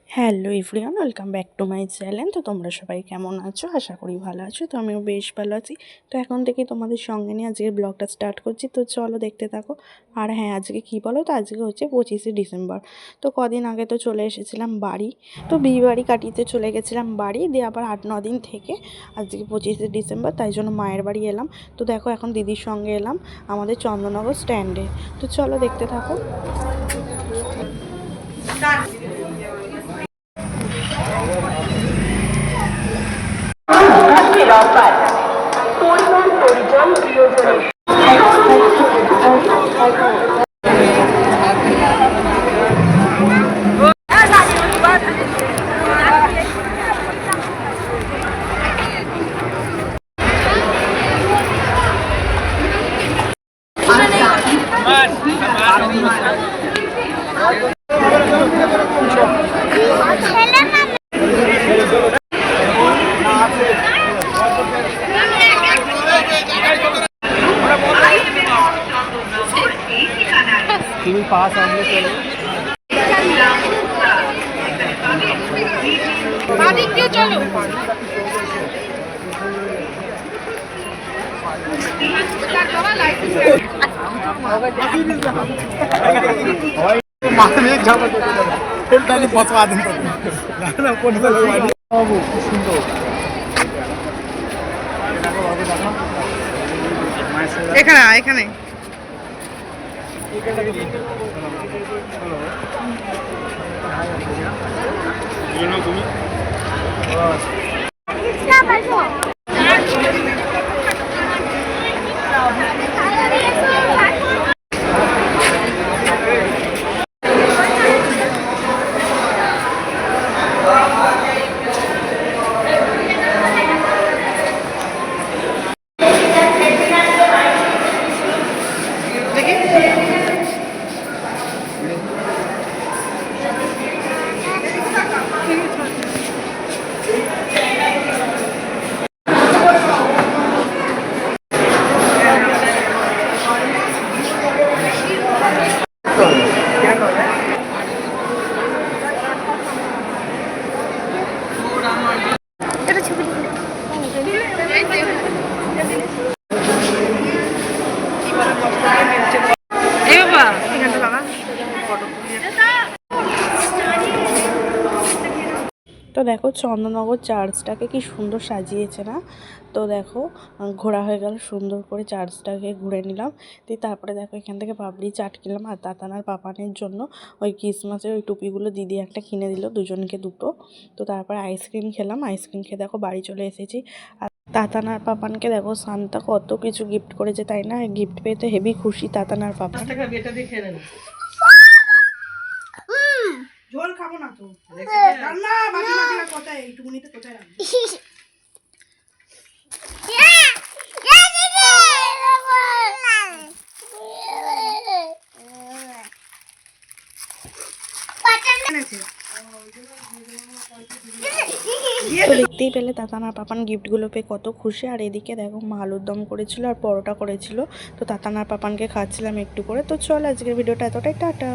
Hello everyone, welcome back to my channel. তো তোমরা সবাই কেমন আছো? আশা করি ভালো আছো। তো আমিও বেশ ভালো আছি। তো এখন থেকে তোমাদের সঙ্গে নিয়ে আজকের ব্লগটা স্টার্ট করছি। তো চলো দেখতে থাকো। আর হ্যাঁ, আজকে কী বলো তো, আজকে হচ্ছে 25শে ডিসেম্বর। তো কদিন আগে তো চলে এসেছিলাম বাড়ি। তো বিয়ে বাড়ি কাটিতে চলে গেছিলাম বাড়ি, দিয়ে আবার 8-9 দিন থেকে আজকে 25শে ডিসেম্বর, তাই জন্য মায়ের বাড়ি এলাম। তো দেখো এখন দিদির সঙ্গে এলাম আমাদের চন্দননগর স্ট্যান্ডে। তো চলো দেখতে থাকো। পরিবার পরিজন প্রিয়জনের তুমি পাস আনলে চলো। বাদিক দিয়ে চলো। এখানে এখানে তো দেখো চন্দননগর চার্চটাকে কি সুন্দর সাজিয়েছে না? তো দেখো ঘোরা হয়ে গেল, সুন্দর করে চার্চটাকে ঘুরে নিলাম। দিয়ে তারপরে দেখো এখান থেকে পাপড়ি চাট কিনলাম, আর তাতানার পাপানের জন্য ওই ক্রিসমাসের ওই টুপিগুলো দিদি একটা কিনে দিল, দুজনকে দুটো। তো তারপরে আইসক্রিম খেলাম, আইসক্রিম খেয়ে দেখো বাড়ি চলে এসেছি। আর তাতানার পাপানকে দেখো সান্তা কত কিছু গিফট করেছে, তাই না? গিফট পেতে হেভি খুশি তাতানার পাপান। ঝোল খাবো না তো, রান্না বাকি বাকি কোথায় এইটুকুনিতে কোথায় রান্না। তো দেখতেই পেলে তাতানার পাপান গিফটগুলো পেয়ে কত খুশি। আর এদিকে দেখো মা আলুর দম করেছিল আর পরোটা করেছিল। তো তাতানার পাপানকে খাচ্ছিলাম একটু করে। তো চল আজকের ভিডিওটা এতটাই, টাটা।